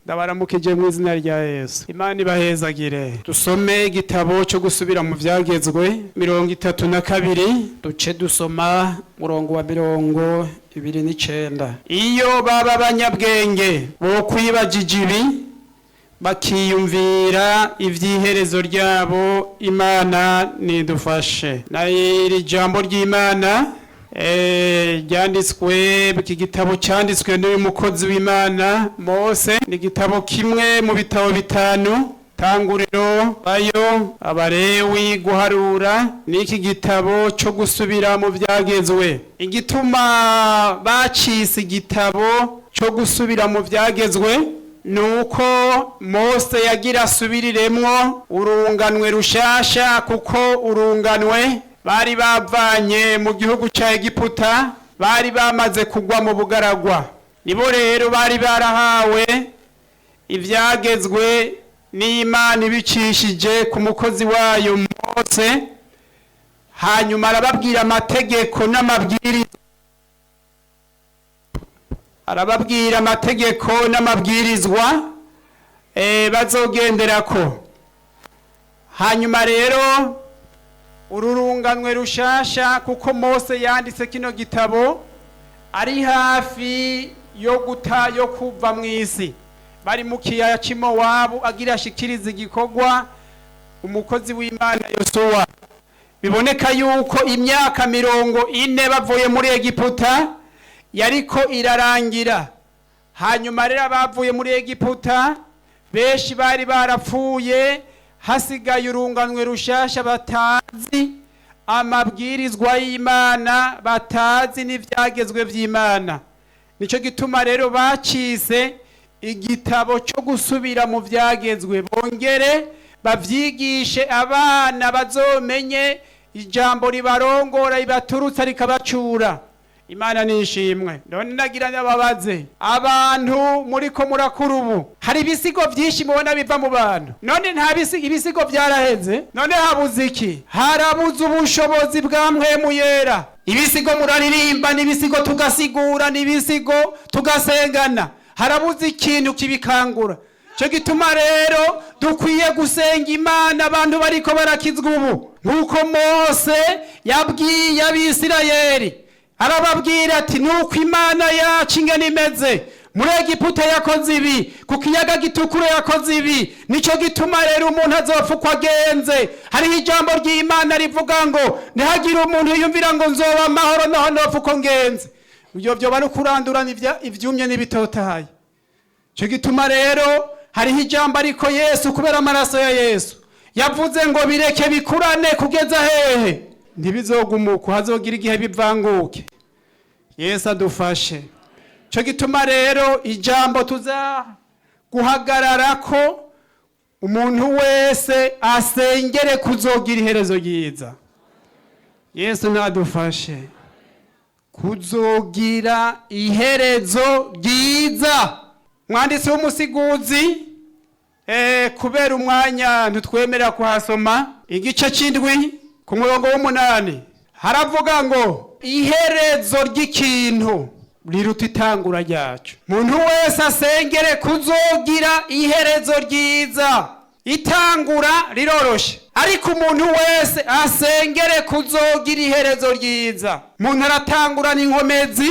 ndabaramukije mu izina rya Yesu. Imana ibahezagire. Dusome igitabo cyo gusubira mu byagezwe 32, duce dusoma murongo wa 29. Iyo baba abanyabwenge bo kwibagije ibi bakiyumvira ivyiherezo ryabo, Imana nidufashe. Na iri jambo ry'Imana ryanditswe, iki gitabo cyanditswe n'uyu mukozi w'Imana Mose. Ni igitabo kimwe mu bitabo 5: Tanguriro, Bayo, Abarewi, Guharura. Ni iki gitabo cyo gusubira mu byagezwe. Igituma bacise igitabo cyo gusubira mu byagezwe nuko Mose yagira asubiriremwo urunganwe rushasha, kuko urunganwe bari bavanye mu gihugu ca Egiputa, bari bamaze kugwa mu bugaragwa. Nibo rero bari barahawe ivyagezwe n'Imana ibicishije ku mukozi wayo Mose, hanyuma arababwira amategeko n'amabwiriza, bazogenderako. Hanyuma rero ururunganwe rushasha, kuko Mose yanditse kino gitabo ari hafi yo kuva mu isi, bari mu kiyaya c'Imowabu, agira ashikiriza igikorwa umukozi w'Imana Yosuwa. Biboneka yuko imyaka 40 bavuye muri Egiputa yariko irarangira. Hanyuma rero bavuye muri Egiputa benshi bari barapfuye, hasigaye urunganwe rushasha, batazi amabwirizwa y'Imana, batazi n'ivyagezwe vy'Imana. Nico gituma rero bacise igitabo cyo gusubira mu vyagezwe, bongere bavyigishe abana, bazomenye ijambo ribarongora, ribaturutsa, rikabacura. Imana nishimwe. None nagira nababaze abantu muriko murakura ubu, hari ibisigo vyinshi mubona biva mu bantu. None nta ibisigo vyaraheze? None habuze iki? Harabuze ubushobozi bwa Mpwemu Yera. Ibisigo muraririmba, n'ibisigo tugasigura, n'ibisigo tugasengana, harabuze ikintu kibikangura. Cyo gituma rero dukwiye gusenga Imana abantu bariko barakizwa ubu, nkuko Mose yabwiye Abisirayeli. Arababwira ati nuko Imana yacu ingene imeze, muri Egiputa yakoze ibi, ku kiyaga gitukura yakoze ibi. Nico gituma rero umuntu azopfukwa agenze. Hariho ijambo ry'Imana rivuga ngo ntihagire umuntu yumvira ngo nzoba amahoro naho nopfuko ngenze. Ivyo bari kurandurana ivyumye n'ibitotahaye. Cyo gituma rero hariho ijambo ariko Yesu, kubera amaraso ya Yesu yavuze ngo bireke bikurane kugeza hehe? Ntibizogumuka, hazogira igihe bivanguke. Yesu adufashe. Cyo gituma rero ijambo tuza guhagarara ko umuntu wese asengere kuzogira iherezo ryiza. Yesu nadufashe kuzogira iherezo ryiza. Mwanditsi w'umusiguzi, kubera umwanya ntitwemera kuhasoma, igice c'indwi ku murongo w'8 haravuga ngo iherezo ry'ikintu riruta itangura ryacu. Muntu wese asengere kuzogira iherezo ryiza. Itangura riroroshe, ariko umuntu wese asengere kuzogira iherezo ryiza. Muntu aratangura n'inkomezi,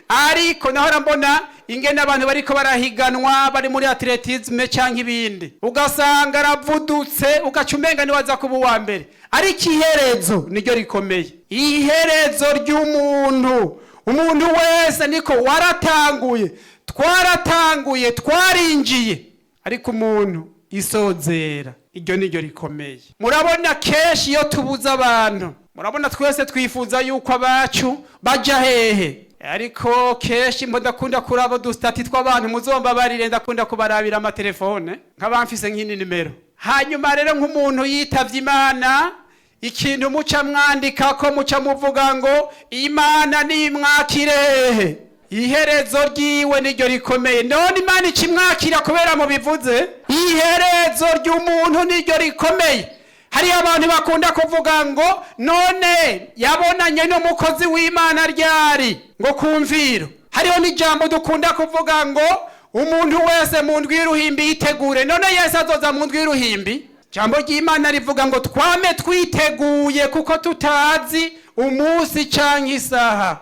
ariko naho arambona ingene abantu bariko barahiganwa, bari muri atletisme canke ibindi, ugasanga aravudutse, ugacumenga niwaza kuba uwa mbere, ariko iherezo niryo rikomeye. Iherezo ry'umuntu, umuntu wese niko waratanguye, twaratanguye, twarinjiye, ariko umuntu isozera, iryo niryo rikomeye. Murabona kenshi iyo tubuza abantu, murabona twese twifuza yuko abacu baja hehe, ariko kenshi ndakunda kuraba dustati tw'abantu, muzomba barire, ndakunda kubarabira amatelefone nk'abamfise nk'ini nimero. Hanyuma rero nk'umuntu yitavye Imana, ikintu muca mwandika ko muca muvuga ngo Imana nimwakirehe, iherezo ryiwe niryo rikomeye. None Imana ikimwakira kubera mu bivuze, iherezo ry'umuntu niryo rikomeye. Hari abantu bakunda kuvuga ngo none yabonanye n'umukozi w'Imana ryari ngo kumviro. Hariho n'ijambo dukunda kuvuga ngo umuntu wese mu ndwi y'uruhimbi yitegure. None Yesu azoza mu ndwi y'uruhimbi? Jambo ry'Imana rivuga ngo twame twiteguye kuko tutazi umunsi canke isaha.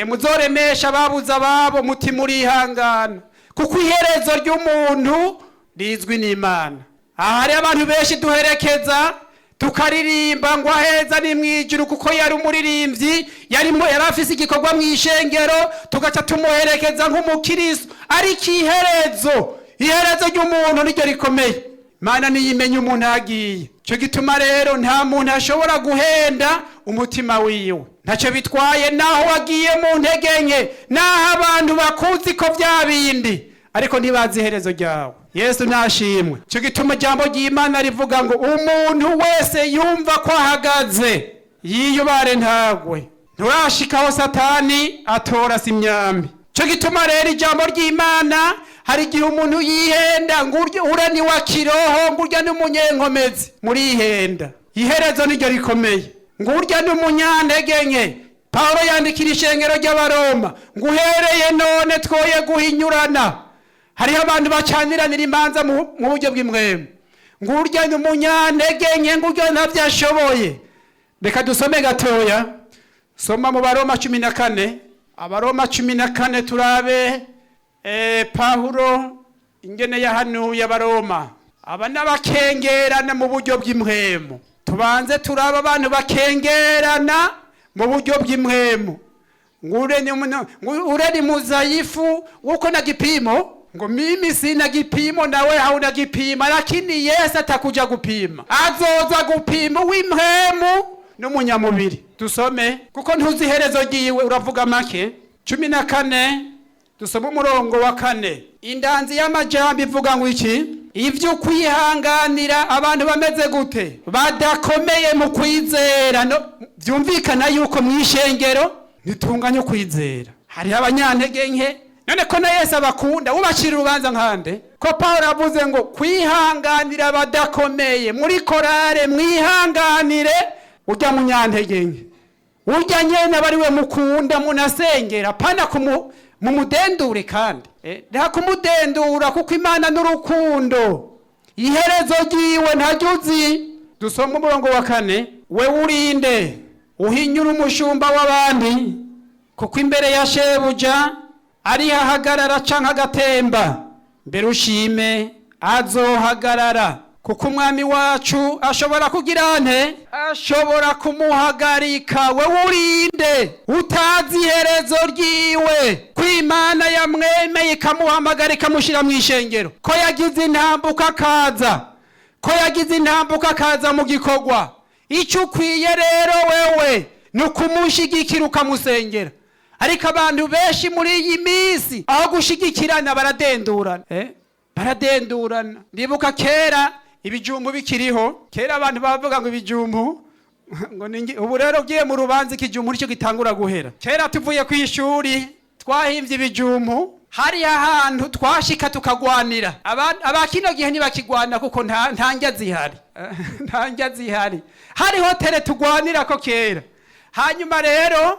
Muzoremesha ababuze ababo, muti murihangana kuko iherezo ry'umuntu rizwi n'Imana. Aha hari abantu benshi duherekeza tukaririmba ngo aheza ni mwijuru kuko yari umuririmbyi, yari afise igikorwa mu ishengero, tugaca tumuherekeza nk'umukristo. Ariko iherezo ry'umuntu niryo rikomeye. Imana niyimenya umuntu agiye. Cyo gituma rero nta muntu ashobora guhenda umutima wiwe. Ntacyo bitwaye naho wagiye mu ntege nke, naho abantu bakuzi ko bya bindi, ariko ntibazi iherezo ryawe. Yesu nashimwe. Cyo gituma ijambo ry'Imana rivuga ngo umuntu wese yumva ko ahagaze yiyubare ntagwe. Nturashikaho Satani atora simyambi. Cyo gituma rero ijambo ry'Imana hari igihe umuntu yihenda ngo ure ni wa kiroho, ngo urya n'umunyenkomezi murihenda. Iherezo niryo rikomeye. Ngo urya n'umunyantege nke. Paulo yandikira ishengero ry'Abaroma ngo uhereye none twoye guhinyurana. Hariho abantu bacaniranira imanza mu buryo bw'imwemu. Ngo urya n'umunyantege nke, ngo urya ntavyashoboye. Reka dusome gatoya. Soma mu Baroma 14. Abaroma 14 turabe Paulo ingene yahanuye Abaroma. Aba n'abakengerana mu buryo bw'imwemu. Tubanze turaba abantu bakengerana mu buryo bw'imwemu. Ure ni muzaifu uko na gipimo, ngo mimi sina gipimo nawe hauna gipima, lakini Yesu atakuja gupima. Azoza gupima w'imwemu n'umunyamubiri. Tusome kuko ntuzi iherezo ryiwe. Uravuga make 14 dusoma umurongo wa 4. Indanzi y'amajambo ivuga ngo iki? Ivyo kwihanganira abantu bameze gute? Badakomeye mu kwizera. No, vyumvikana yuko mwishengero nitunganye kwizera. Hari abanyantege nke. None ko na Yesu abakunda ubashira urubanza nkande? Ko Paulo avuze ngo kwihanganira badakomeye. Muri korale mwihanganire urya munyantege nke. Urya nyene bari we mukunda munasengera pana mumudendure kandi. Nta kumudendura kuko Imana n'urukundo. Iherezo ryiwe ntajuzi. Dusoma umurongo wa 4. We urinde uhinyura umushumba w'abandi kuko imbere ya shebuja ari hahagarara canka agatemba. Mbere ushime azohagarara kuko umwami wacu ashobora kugira nte? Ashobora kumuhagarika. We urinde utazi iherezo ryiwe ko Imana yamwemeye ikamuhamagara ikamushira mu ishengero, ko yagize intambuka akaza mu gikorwa. Icyo ukwiye rero wewe ni ukumushigikira ukamusengera. Ariko abantu benshi muri iyi minsi aho gushigikirana baradendurana. Ndibuka kera ibijumbu bikiriho, kera abantu bavuga ngo ibijumbu ngo ubu rero ugiye mu rubanza ikijumbu nicyo gitangura guhera. Kera tuvuye ku ishuri twahimvye ibijumbu, hari ahantu twashika tukagwanira. Abakino gihe ntibakigwana kuko nta njya zihari. Hari hotel tugwanira ko kera. Hanyuma rero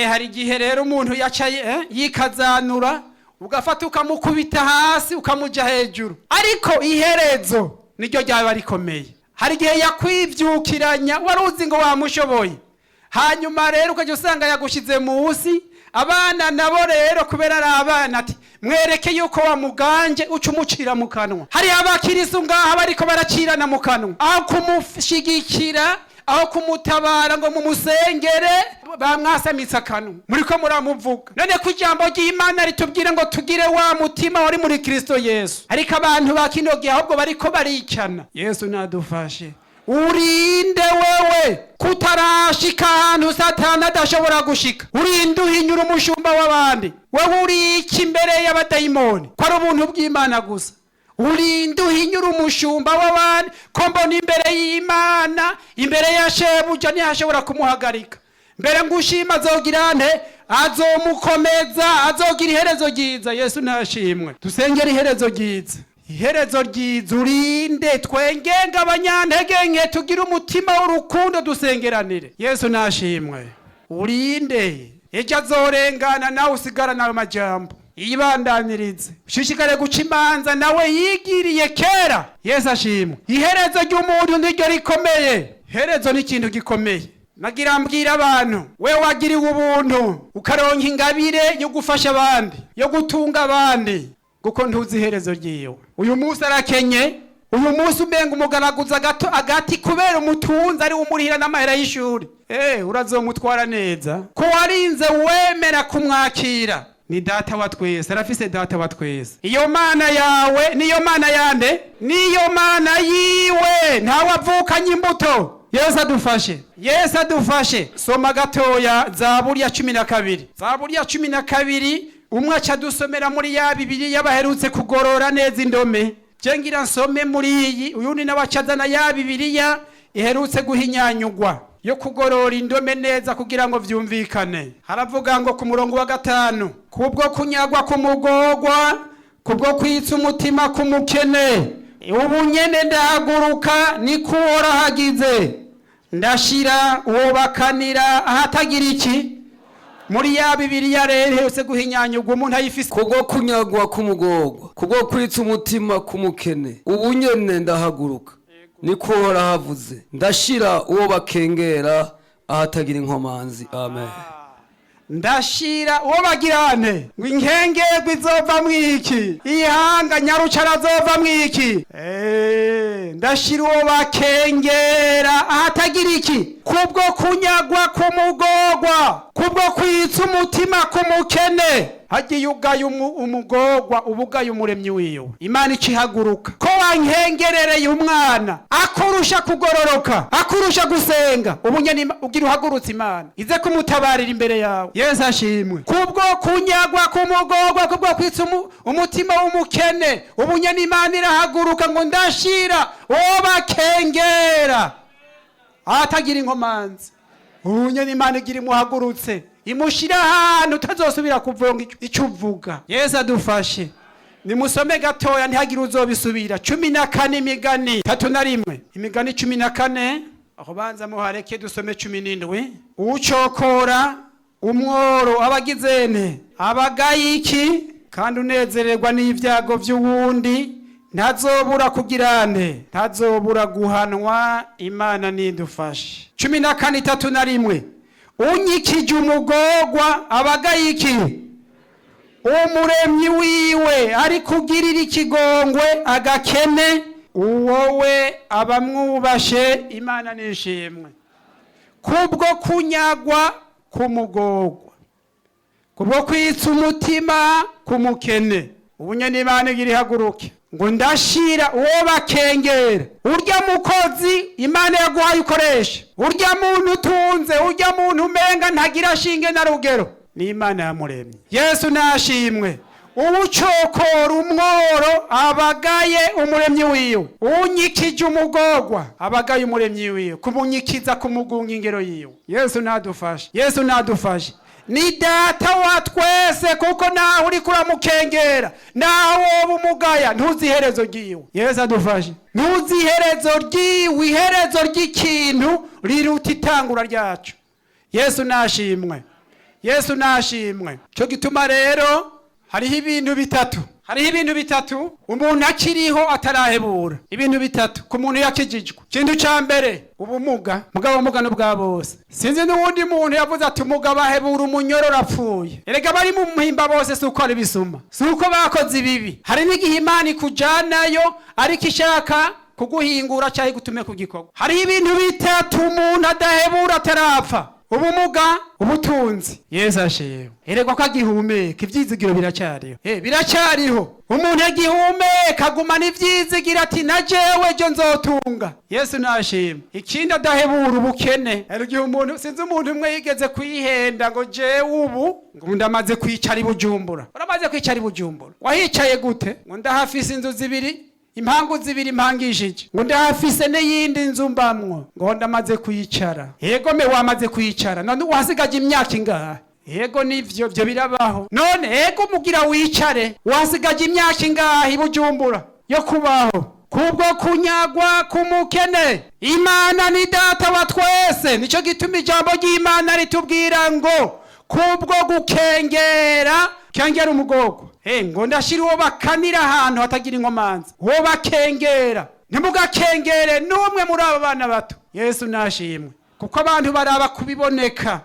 hari igihe rero umuntu yacaye yikazanura, ugafata ukamukubita hasi ukamuja hejuru. Ariko iherezo niryo ryaba rikomeye. Hari igihe yakwivyukiranya waruzi ngo wamushoboye, hanyuma rero ukajya usanga yagushize munsi. Abana nabo rero kubera ari abana ati mwereke yuko wamuganje uca umucira mu kanwa. Hari abakirisu ngaha bariko baracirana mu kanwa, aho kumushigikira, aho kumutabara ngo mumusengere bamwasamitse akanwa. Muriko muramuvuga. None ku ijambo ry'Imana ritubwira ngo tugire wa mutima wari muri Kristo Yesu. Ariko abantu bakinogiye ahubwo bariko baricana. Yesu nadufashe. Urinde wewe kutarashika ahantu Satani adashobora gushika. Urinde uhinyura umushumba w'abandi. Wewe uriki imbere y'abadayimoni ko ari ubuntu bw'Imana gusa. Urinde uhinyura umushumba w'abandi ko mbona imbere y'Imana, imbere ya shebuja ntihashobora kumuhagarika. Mbere ngushima azogira nte? Azomukomeza, azogira iherezo ryiza. Yesu nashimwe. Dusengera iherezo ryiza. Iherezo ryiza. Urinde twengenga abanyantege nke, tugira umutima w'urukundo dusengeranire. Yesu nashimwe. Urinde ejo azorengana nawe usigarana amajambo. yibandanirize ushishikare guca imanza nawe yigiriye kera. Yesu ashimwe. Iherezo ry'umuntu niryo rikomeye. Iherezo ni ikintu gikomeye. Nagira mbwira abantu, we wagiriwe ubuntu ukaronka ingabire yo gufasha abandi, yo gutunga abandi, kuko ntuzi iherezo ryiwe. Uyu munsi arakenye, uyu munsi umenga umugaraguza agati kubera umutunzi ari umurihira n'amahera y'ishuri. Urazomutwara neza ko warinze wemera kumwakira. Ni data wa twese, arafise data wa twese. Iyo mana yawe niyo mana yande, niyo mana yiwe, ntawe avukanye imbuto. Yesu adufashe, Yesu adufashe. Soma gatoya Zaburi ya 12. Zaburi ya 12 umwe aca dusomera muri ya Bibiliya baherutse kugorora neza indome. Jengira nsome muri iyi, uyundi nawe acazana ya Bibiliya iherutse guhinyanyugwa yo kugorora indome neza kugira ngo vyumvikane. Haravuga ngo ku murongo wa 5, kubwo kunyagwa kumugogwa, kubwo kwitsa umutima kumukene, ubu nyene ndahaguruka nikuhora hagize, ndashira uwo bakanira ahatagira iki. Muri ya Bibiliya rero hose guhinyanyugwa umuntu ayifise. Kubwo kunyagwa kumugogwa, kubwo kwitsa umutima kumukene, ubu nyene ndahaguruka nikuhora havuze, ndashira uwo bakengera ahatagira inkomanzi. Amen. Ndashira uwo bagirane ngo inkengerwa izova mwiki, ihanga nyarucara azova mwiki. Ndashira uwo bakengera ahatagira iki. Kubwo kunyagwa kumugogwa, kubwo kwitsa umutima kumukene. Hagiye ugaye umugogwa ubugaye umuremyi wiwe. Imana icihaguruka ko wankengerereye umwana akurusha kugororoka, akurusha gusenga, ubunye ugira uhagurutse Imana ize kumutabarira imbere yawe. Yesu ashimwe. Kubwo kunyagwa kumugogwa, kubwo kwitsa umutima w'umukene, ubunye Imana irahaguruka ngo ndashira uwo bakengera ahatagira inkomanzi. Ubunye Imana igira imuhagurutse, imushira ahantu utazosubira kuvuga icyo uvuga. Yesu adufashe. Nimusome gatoya ntihagire uzobisubira. 14 Imigani 3:1. Imigani 14, aho banza muhareke dusome 17. Ucokora umworo abagizene abagayiki, kandi unezererwa n'ivyago vy'uwundi, ntazobura kugirane, ntazobura guhanwa. Imana nidufashe. 14:3:1. Unyikije umugogwa abagayiki, umuremyi wiwe ari kugirira ikigongwe agakene, uwowe abamwubashe. Imana nishimwe. Kubwo kunyagwa kumugogwa, kubwo kwitsa umutima kumukene, ubunye Imana igira ihaguruke ngo ndashira uwo bakengera. Urya mukozi Imana yaguhaye ukoresha, urya muntu utunze, urya muntu umenga ntagira shinge na rugero, ni Imana yamuremye. Yesu nashimwe. Ubucokora umworo abagaye umuremyi wiwe, unyikije umugogwa abagaye umuremyi wiwe, kumunyikiza kumugunga ingero yiwe. Yesu nadufashe, Yesu nadufashe. Ni data wa twese, kuko naho uri kuramukengera, naho wowe umugaya, ntuzi iherezo ryiwe. Yesu adufashe. Ntuzi iherezo ryiwe, iherezo ry'ikintu riruta itangura ryacu. Yesu nashimwe, Yesu nashimwe. Cyo gituma rero hariho ibintu bitatu, hariho ibintu bitatu umuntu akiriho atarahebura. Ibintu bitatu ku muntu yakijijwe. Ikintu ca mbere ubumuga, mugabo mugano bwa bose. Sinzi n'uwundi muntu yavuze ati umugabo ahebura umunyororo apfuye. Erega bari mu muhimba bose suko ari bisuma, suko bakoze ibibi. Hari n'igihe Imana ikujanayo ariko ishaka kuguhingura cyahi gutume kugikorwa. Hari ibintu bitatu umuntu adahebura atarapfa: ubumuga, ubutunzi. Yesu ashewe. Erega ko agihumeka ivyizigiro biracyariho. Biracyariho. Umuntu agihumeka agumana ivyizigira ati najewe jo nzotunga. Yesu nashimwe. Ikindi adahebura ubukene. Erega umuntu, sinzi umuntu umwe yigeze kwihenda ngo jewe ubu ngo ndamaze kwicara i Bujumbura. Uramaze kwicara i Bujumbura. Wahicaye gute? Ngo ndahafise inzu zibiri, impangu zibiri mpangishije, ngo ndahafise n'iyindi nzu mbamwo, ngo ndamaze kuyicara. Yego me wamaze kuyicara, none wasigaje imyaka ingahe? Yego nivyo byo birabaho. None yego mugira wicare, wasigaje imyaka ingahe i Bujumbura yo kubaho? Kubwo kunyagwa kumukene. Imana ni data wa twese, nico gituma ijambo ry'Imana ritubwira ngo kubwo gukengera kengera umugorwa ngo ndashira uwo bakanira ahantu hatagira inkomanzi, uwo bakengera. Ntimugakengere n'umwe muri aba bana bato. Yesu nashimwe, kuko abantu baraba kubiboneka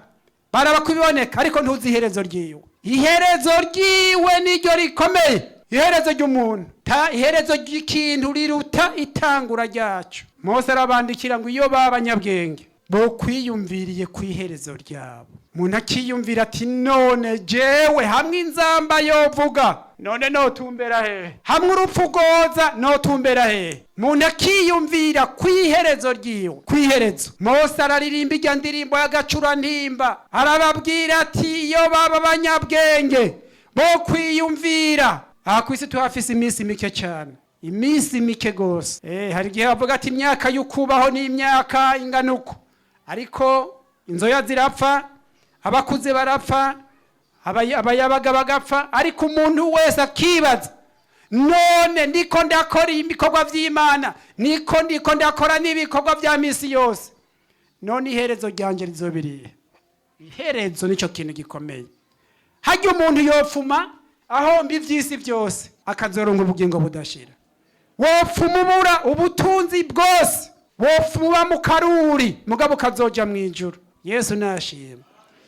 ariko ntuzi iherezo ryiwe. Iherezo ryiwe niryo rikomeye, iherezo ry'umuntu, iherezo ry'ikintu riruta itangura ryacu. Mose arabandikira ngo iyo babanyabwenge bo kwiyumviriye ku iherezo ryabo. Umuntu akiyumvira ati none jewe hamwe inzamba yovuga none notumbera hehe, hamwe urupfu rwoza notumbera hehe. Umuntu akiyumvira ku iherezo ryiwe, ku iherezo. Mose araririmba irya ndirimbo y'agacurantimba, arababwira ati iyo baba abanyabwenge bo kwiyumvira. Aha ku isi tuhafise iminsi mike cyane, iminsi mike gose. Hari igihe bavuga ati imyaka y'ukubaho ni imyaka ingana uko, ariko inzoya zirapfa, abakuze barapfa, abayabaga bagapfa, ariko umuntu wese akibaza none ndiko ndakora ibikorwa vy'Imana, ndiko ndakora n'ibikorwa vya misi yose, none iherezo ryanje rizobiriye. Iherezo nico kintu gikomeye. Harya umuntu yopfuma aho mbi vy'isi vyose akazoronka ubugingo budashira, wopfumubura ubutunzi bwose, wopfuma mu karuri mugabo kazoja mw'ijuru. Yesu nashimwe.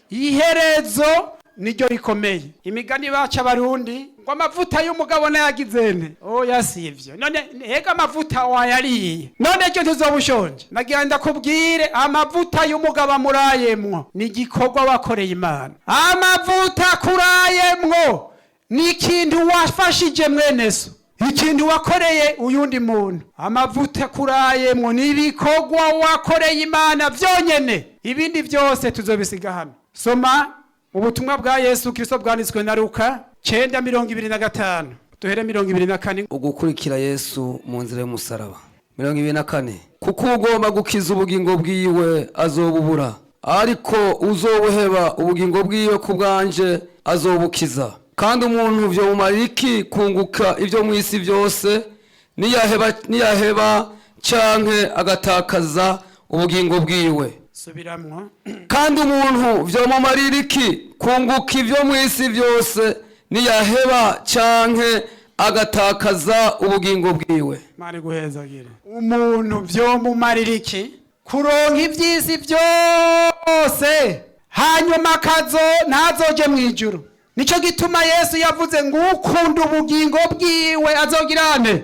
Iherezo niryo rikomeye. Imigani baca abarundi ngo amavuta y'umugabo nayagizene, oya sivyo. None ega amavuta wayariye, none cyo tuzobushonje. Nagira ndakubwire amavuta y'umugabo amurayemwo ni igikorwa wakoreye Imana. Amavuta kurayemwo ni ikintu wafashije mwene so, ikintu wakoreye uyundi muntu. Amavuta kurayemwo ni ibikorwa wakoreye Imana vyonyene, ibindi vyose tuzobisiga hano. Soma ubutumwa bwa Yesu Kristo bwanditswe na Luka 9:25 duhere 24. Ugukurikira Yesu mu nzira y'umusaraba. 24. Kuko ugomba gukiza ubugingo bwiwe azobubura, ariko uzobuheba ubugingo bwiwe ku bwanje azobukiza. Kandi umuntu vyo mumarira iki kunguka ivyo mu isi vyose niyaheba canke agatakaza ubugingo bwiwe. Subiramwo. Kandi umuntu vyo mumarira iki kunguka ivyo mu isi vyose niyaheba canke agatakaza ubugingo bwiwe. Mari guhezagire. Umuntu vyo mumarira iki kuronka ivy'isi vyose hanyuma ntazoje mw'ijuru. Nico gituma Yesu yavuze ngo ukunda ubugingo bwiwe azogirane,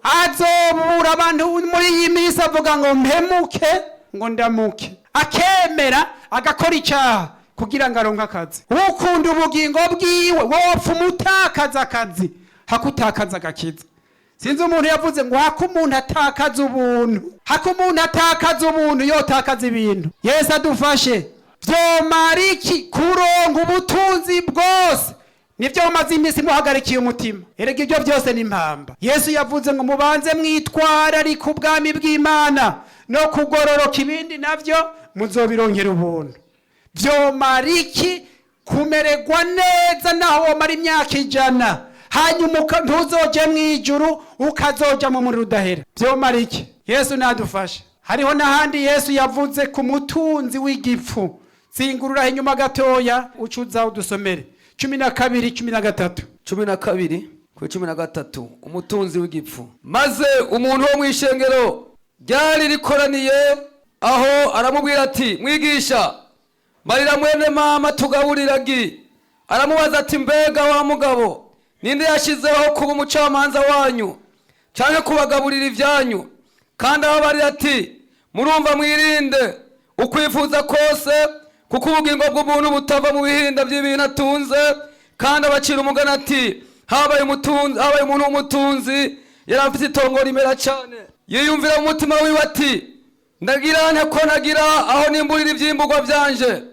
azobura. Abantu muri iyi minsi avuga ngo mpemuke, ngo ndamuke, akemera agakora icyaha kugira ngo aronke akazi. Ukunda ubugingo bwiwe wopfa umutakaza akazi hakutakaza agakiza. Sinzi umuntu yavuze ngo umuntu atakaza ubuntu yotakaza ibintu. Yesu adufashe. Vyomara iki kuronka ubutunzi bwose nivyo umaze iminsi muhagarikiye umutima? Erega ibyo byose ni impamba. Yesu yavuze ngo mubanze mwitwararika ubwami bw'Imana no kugororoka, ibindi navyo muzobironkera ubuntu. Vyomara iki kumererwa neza naho womara imyaka 100 hanyuma ntuzoje mw'ijuru ukazoja mu muriro udahera? Vyomara iki? Yesu nadufashe. Hariho n'ahandi Yesu yavuze ku mutunzi w'igipfu. Singurura inyuma gatoya ucuza udusomere 12:13. 12:13. Umutunzi w'igipfu. Maze umuntu wo mw'ishengero ryari rikoraniye aho aramubwira ati, mwigisha, marira mwene mama tugaburiragi. Aramubaza ati, mbega wa mugabo, ninde yashizeho kuba umucamanza wanyu canke kubagaburira ivyanyu? Kandi ababarira ati, murumva mwirinde ukwifuza kose, kuko ubugingo bw'umuntu butava mu bihinda by'ibintu atunze. Kandi abacira umugani ati, habaye umuntu w'umutunzi yari afite itongo rimera cyane, yiyumvira mu mutima wiwe ati, ndagira nte ko nagira aho nimburira ivyimburwa vyanje?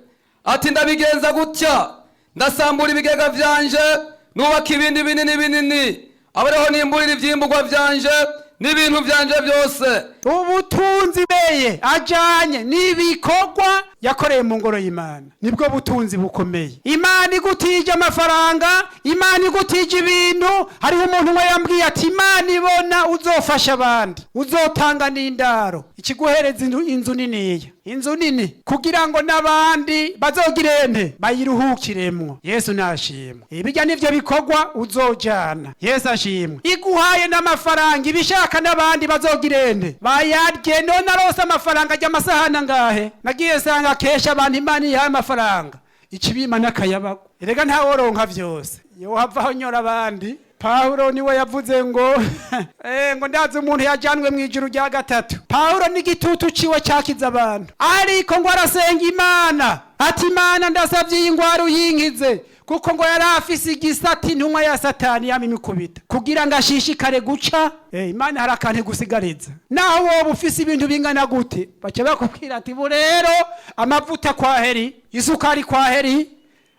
Ati, ndabigenza gutya, ndasambura ibigega vyanje, nubaka ibindi binini, abareho nimburira ivyimburwa vyanje n'ibintu vyanje byose. Ubutunzi beye ajanye n'ibikorwa yakoreye mu ngoro y'Imana. Nibwo butunzi bukomeye. Imana igutije amafaranga, Imana igutije ibintu. Hariho umuntu we yambwiye ati Imana ibona uzofasha abandi, uzotanga n'indaro, ikiguhereza inzu niniya, inzu nini, kugira ngo n'abandi bazogirente bayiruhukiremwo. Yesu nashimwe. Ibijya nivyo bikorwa uzojana. Yesu ashimwe. Iguhaye n'amafaranga, ibishaka n'abandi bazogirente bayarye. None arose amafaranga ajya amasahana ngahe? Nagiye sanga kesha abantu Imana ihaye amafaranga ikibima n'akayabago. Erega nta woronka vyose, yo havaho nyora abandi. Paulo niwe yavuze ngo ngo ndazi umuntu yajanwe mu ijuru rya gatatu. Paulo ni gitutu ciwe cyakiza abantu, ariko ngo arasenga Imana ati Imana ndasavye iyi ngwara uyinkize, kuko ngo yari afise igisati ntumwa ya Satani yamimikubita kugira ngo ashishikare guca. Imana hari akantu gusigariza. Naho wowe ufise ibintu bingana gute, bace bakubwira ati burero amavuta kwa heri, isukari kwa heri,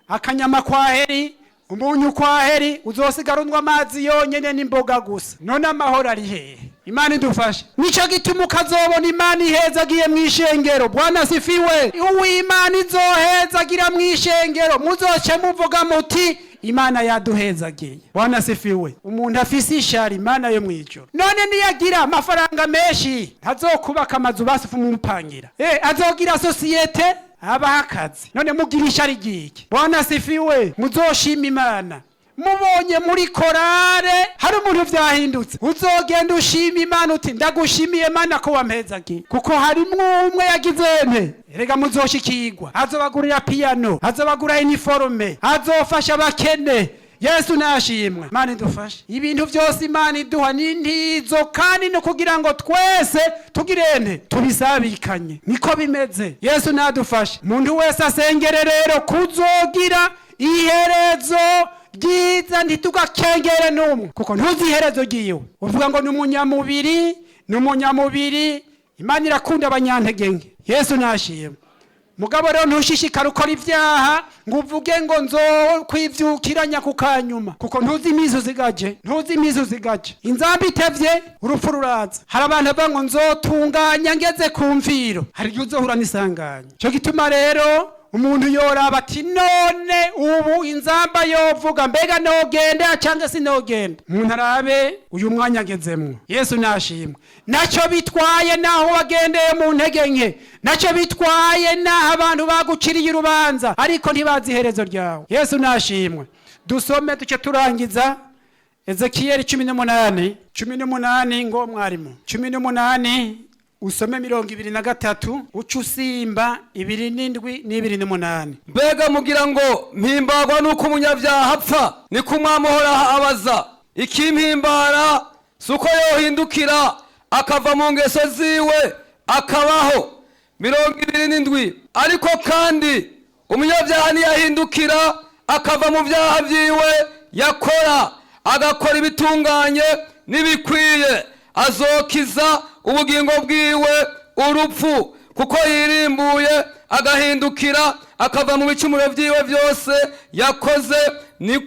akanyama kwa heri, umunyu kwa heri, uzosigarunwa amazi yonyene n'imboga gusa. None amahoro ari hehe? Imana idufashe. Nico gituma ukazobona Imana ihezagiye mw'ishengero. Bwana sifiwe. Uw'Imana izohezagira mw'ishengero muzoce muvuga muti Imana yaduhezagiye. Bwana sifiwe. Umuntu afise ishari Imana yo mwijoro. None niyagira amafaranga menshi ntazokubaka amazu basifu mumupangira. Azogira societe abaha akazi. None mugira ishari giki? Bwana sifiwe. Muzoshima Imana. Mubonye muri korare hari umuntu vyahindutse, uzogenda ushima Imana uti ndagushimiye Mana ko wampezagiye, kuko hari umwe yagizene. Erega muzoshikirwa, azobagurira piano, azobagura uniforme, azofasha abakene. Yesu nashimwe. Imana idufashe. Ibintu byose Imana iduha n'intizo, kandi no kugira ngo twese tugirene tubisabikanye. Niko bimeze. Yesu nadufashe. Umuntu wese asengere rero kuzogira iherezo ryiza, ntitugakengere n'umwe, kuko ntuzi iherezo ryiwe. Uvuga ngo n'umunyamubiri. Imana irakunda abanyantege. Yesu nashimwe. Mugabo rero ntushishikara ukora ivyaha ngo uvuge ngo nzokwivyukiranya kukanyuma, kuko ntuzi imizo zigaje, inzambi itevye urupfu ruraza. Hari abantu bavuga ngo nzotunganya ngeze ku mviro, hari igihe uzohura n'isanganya. Cyo gituma rero umuntu yoraba ati none ubu inzamba yovuga mbega nogenda cyangwa sinogenda. Umuntu arabe uyu mwanya agezemwo. Yesu nashimwe. Naco bitwaye naho wagendeye mu ntege nke, naco bitwaye naho abantu baguciriye urubanza ariko ntibazi iherezo ryawe. Yesu nashimwe. Dusome duce turangiza Ezekiel 18 ngo mwarimu 18 usome 23 uca usimba 27 n'28. Mbega mugira ngo mpimbagwa nuko umunyavyaha apfa, ni kumwamuhora abaza. Ikimpimbara suko yohindukira akava mu ngeso ziwe akabaho. 27 ariko kandi umunyavyaha niyahindukira akava mu vyaha vyiwe yakora, agakora ibitunganye n'ibikwiye, azokiza ubugingo bwiwe urupfu, kuko yirimbuye agahindukira akava mu bicumuro vyiwe byose yakoze. Ni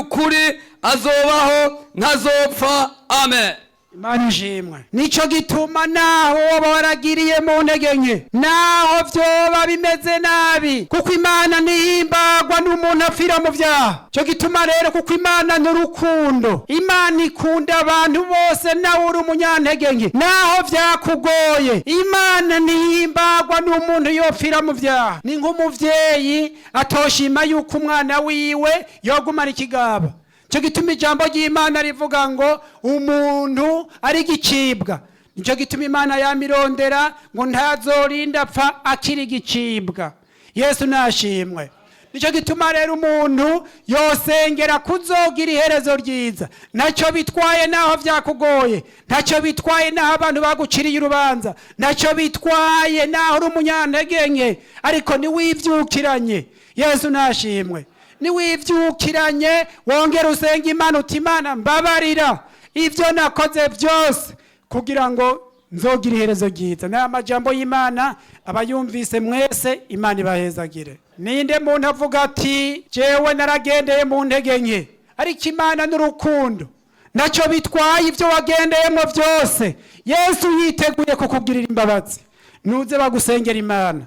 kuri azobaho ntazopfa. Amen. Imana ishimwe. Nico gituma naho woba waragiriye mu ntege nke, naho vyoba bimeze nabi, kuko Imana nihimbagwa n'umuntu afira mu vyaha. Cyo gituma rero kuko Imana n'urukundo, Imana ikunda abantu bose, nawe uri umunyantege nke, naho vyakugoye, Imana nihimbagwa n'umuntu yopfira mu vyaha. Ni nk'umuvyeyi atoshima yuko umwana wiwe yogumana ikigaba. Cyo gituma ijambo ry'Imana rivuga ngo umuntu ari gicibwa. Nico gituma Imana yamirondera ngo ntazorinda apfa akiri gicibwa. Yesu nashimwe. Nico gituma rero umuntu yosengera kuzogira iherezo ryiza. Naco bitwaye naho vyakugoye, naco bitwaye naho abantu baguciriye urubanza, naco bitwaye naho uri umunyantege nke, ariko niwivyukiranye. Yesu nashimwe. Niwivyukiranye wongera usenga Imana uti Imana mbabarira ivyo nakoze byose kugira ngo nzogira iherezo ryiza. Na amajambo y'Imana abayumvise mwese Imana ibahezagire. Ninde muntu avuga ati jewe naragendeye mu ntege nke, ariko Imana n'urukundo naco bitwaye ivyo wagendeyemo byose Yesu yiteguye kukugirira imbabazi. Nuze bagusengera Imana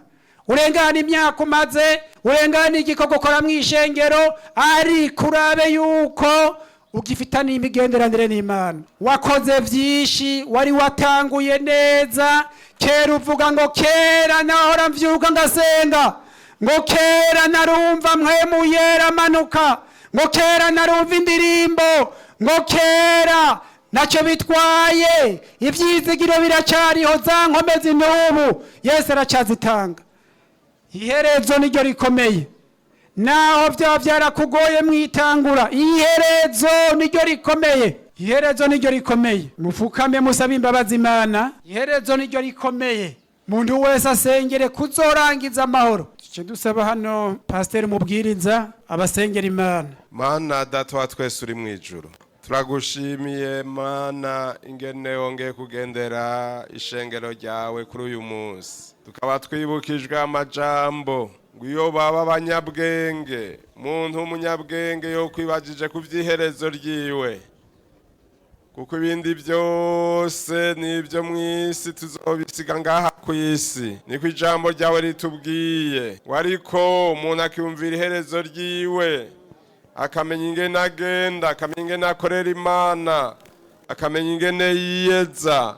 urengana imyaka umaze, urengana igikorwa ukora mu ishengero, ariko urabe yuko ugifitaniye imigenderanire n'Imana. Wakoze vyinshi, wari watanguye neza. Kera uvuga ngo kera nahora mvyuka ngasenga, ngo kera narumva mpwemu yera amanuka, ngo kera narumva indirimbo, ngo kera naco bitwaye, ivyizigiro biracyariho, za nkomezi n'ubu Yesu aracyazitanga. Iherezo niryo rikomeye, naho vyaba vyarakugoye mwitangura, iherezo niryo rikomeye. Iherezo niryo rikomeye. Mufukame musabe imbabazi Imana. Iherezo niryo rikomeye. Muntu wese asengere kuzorangiza amahoro. Cyo dusaba hano Pastor Mubwiriza abasengera Imana. Mana data wa twese uri mu ijuru, turagushimiye Mana ingene wongeye kugendera ishengero ryawe kuri uyu munsi. Tukaba twibukijwe amajambo ngo iyo baba abanyabwenge, muntu w'umunyabwenge yo kwibajije ku vy'iherezo ryiwe, kuko ibindi byose nibyo mw'isi tuzobisiga ngaha ku isi. Niko ijambo ryawe ritubwiye, wariko umuntu akiyumvira iherezo ryiwe, akamenya ingene agenda, akamenya ingene akorera Imana, akamenya ingene yiyeza.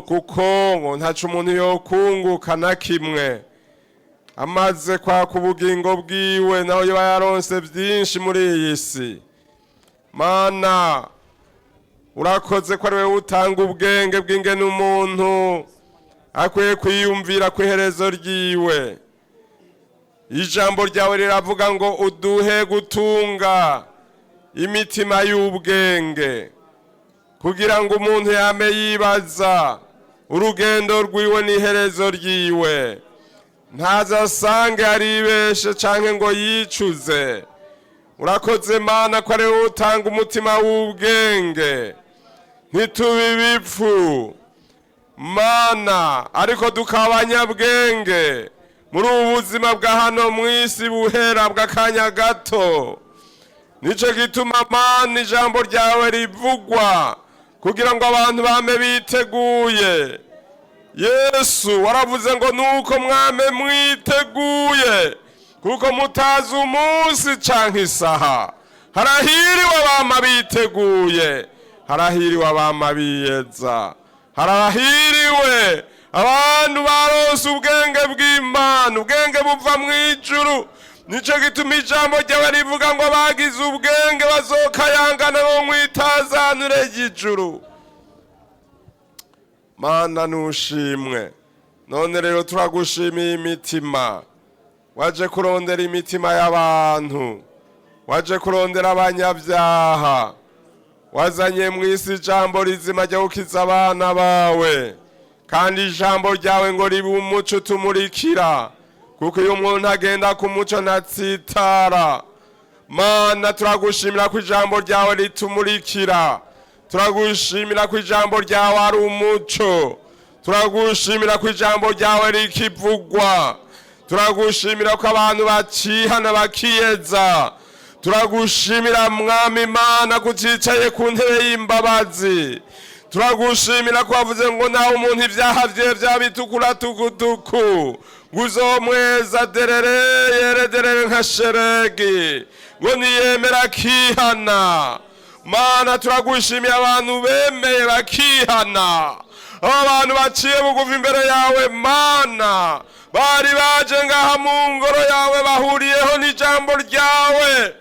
Kuko ngo ntaco umuntu yokunguka na kimwe amaze kwaka ubugingo bwiwe, naho yoba yaronse vyinshi muri iyi si. Mana urakoze ko ari wewe utanga ubwenge bw'ingene umuntu akwiye kwiyumvira ku iherezo ryiwe. Ijambo ryawe riravuga ngo uduhe gutunga imitima y'ubwenge, kugira ngo umuntu yame yibaza urugendo rwiwe n'iherezo ryiwe, ntazasange aribeshe canke ngo yicuze. Urakoze Mana ko ari wowe utanga umutima w'ubwenge, ntitube ibipfu Mana, ariko tukaba abanyabwenge muri ubu buzima bwa hano mw'isi buhera bw'akanya gato. Nico gituma Mana ijambo ryawe rivugwa kugira ngo abantu bame biteguye. Yesu waravuze ngo nuko mwame mwiteguye, kuko mutazi umunsi canke isaha. Harahiriwe abama biteguye, harahiriwe abama biyeza, harahiriwe abantu baronse ubwenge bw'Imana, ubwenge buva mw'ijuru. Nico gituma ijambo ryawe rivuga ngo bagize ubwenge bazokayangana bo mwitazanure ry'ijuru. Mana nushimwe. None rero turagushimiye imitima, waje kurondera imitima y'abantu, waje kurondera abanyabyaha, wazanye mw'isi ijambo rizima ryo gukiza abana bawe, kandi ijambo ryawe ngo ribe umuco utumurikira, kuko iyo umuntu agenda ku muco ntatsitara. Mana turagushimira ko ijambo ryawe ritumurikira, turagushimira ko ijambo ryawe ari umuco, turagushimira ko ijambo ryawe rikivugwa, turagushimira ko abantu bacihana bakiyeza, turagushimira Mwami Imana kucicaye ku ntebe y'imbabazi, turagushimira ko wavuze ngo nawe umuntu ivyaha vyiwe vyabitukura tukutuku nguzomweza derere yerederere nka sheregi, ngo niyemera akihana. Mana turagushimiye abantu bemeye bakihana, abantu baciye bugufi imbere yawe Mana, bari baje ngaha mu ngoro yawe bahuriyeho n'ijambo ryawe,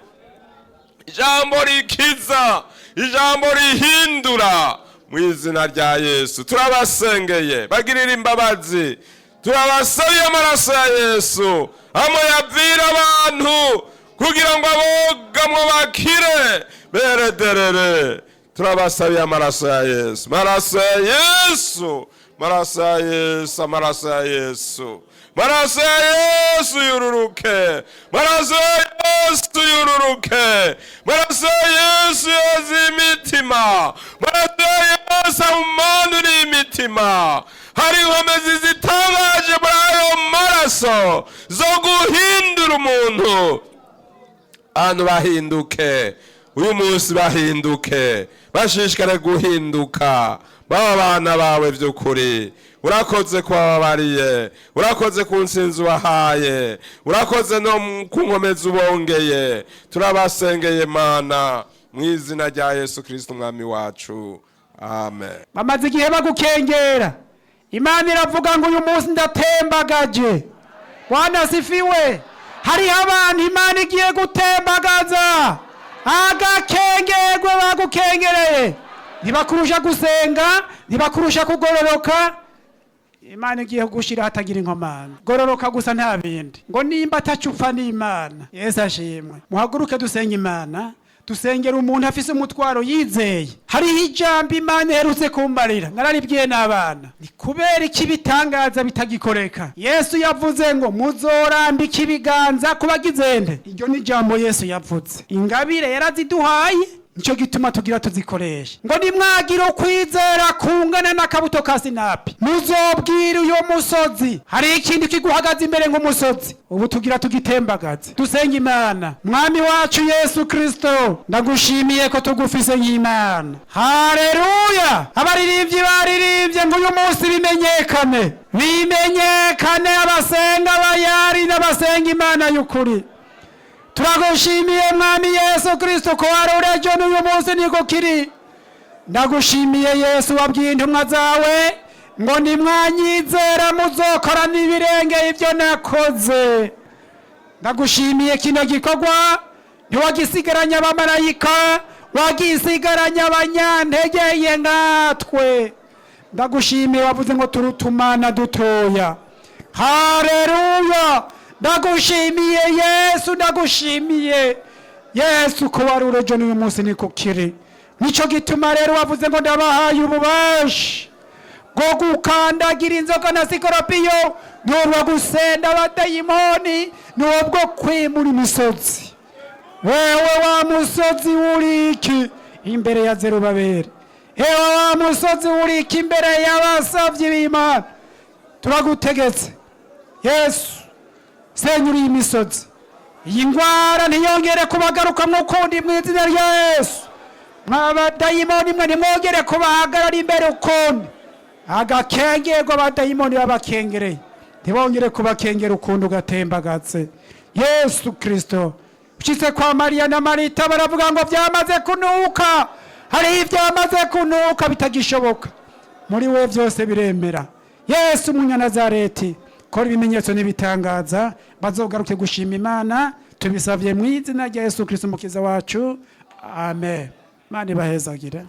ijambo rikiza, ijambo rihindura. Mu izina rya Yesu turabasengeye, bagirira imbabazi, turabasabiye amaraso ya Yesu amwe yavira abantu kugira ngo abogamwo bakire berederere. Turabasabiye amaraso ya Yesu, maraso ya Yesu, maraso ya Yesu, amaraso ya Yesu, maraso ya Yesu yururuke, maraso ya Yesu yururuke, maraso ya Yesu yoza imitima, maraso ya Yesu ahumanura imitima. Hari inkomezi zitangaje muri ayo maraso zo guhindura umuntu, abantu bahinduke uyu munsi bahinduke, bashishikare guhinduka, baba abana bawe by'ukuri. Urakoze ko wababariye, urakoze ku nsinzi wahaye, urakoze no ku nkomezi ubongeye. Turabasengeye Mana mu izina rya Yesu Kristo umwami wacu, amen. Bamaze igihe bagukengera, Imana iravuga ngo uyu munsi ndatembagaje. Bwana sifiwe. Hariho abantu Imana igiye gutembagaza, agakengerwe bagukengereye. Ntibakurusha gusenga, ntibakurusha kugororoka, Imana igiye gushira hatagira inkomane. Gororoka gusa nta bindi. Ngo nimba atacupfa n'Imana. Yesu ashimwe. Muhaguruke dusenga Imana, dusengera umuntu afise umutwaro yizeye. Hariho ijambo Imana iherutse kumbarira, nararibwiye n'abana. Ni kubera iki bitangaza bitagikoreka. Yesu yavuze ngo muzorambika ibiganza kubagizende. Iryo ni ijambo Yesu yavuze. Ingabire yaraziduhaye, nico gituma tugira tuzikoresha. Ngo nimwagira ukwizera kungana n'akabuto ka sinapi, muzobwira uyo musozi. Hari ikindi kiguhagaze imbere nk'umusozi, ubu tugira tugitembagaze. Dusenga Imana. Mwami wacu Yesu Kristo, ndagushimiye ko tugufise nk'Imana. Haleluya. Abaririmbyi baririmbye ngo uyu munsi bimenyekane abasenga bayari n'abasenga Imana y'ukuri. Turagushimiye Mwami Yesu Kristo ko warurejo n'uyu munsi niko kiri. Ndagushimiye Yesu wabwiye intumwa zawe ngo nimwanyizera muzokora n'ibirenge ibyo nakoze. Ndagushimiye kino gikorwa ntiwagisigaranya abamarayika, wagisigaranya abanyantege nkatwe. Ndagushimiye wavuze ngo turutumana dutoya. Haleluya. Ndagushimiye Yesu, ndagushimiye Yesu ko warurejo n'uyu munsi niko kiri. Nico gituma rero wavuze ngo ndabahaye ububasha bwo gukandagira inzoka na sikoropiyo, n'ubwo gusenda abadayimoni, n'ubwo kwimura imisozi. Wewe wa musozi uriki imbere ya Zerubabeli, ewe wa musozi uriki imbere y'abasavyi b'Imana. Turagutegetse Yesu, senyura iyi misozi, iyi ngwara ntiyongere kubagaruka mw'ukundi mu izina rya Yesu. Mwabadayimoni mwe ntimwongere kubahagarara imbere ukundi. Agakengerwa abadayimoni babakengereye, ntibongere kubakengera ukundi ugatembagatse. Yesu Kristo, ushitse kwa Mariya na Marita baravuga ngo byamaze kunuka. Hariho ibyamaze kunuka bitagishoboka, muri we byose biremera. Yesu Umunyanazareti, kora ibimenyetso n'ibitangaza, bazogaruke gushima Imana. Tubisavye mu izina rya Yesu Kristo umukiza wacu, amen. Imana ibahezagire.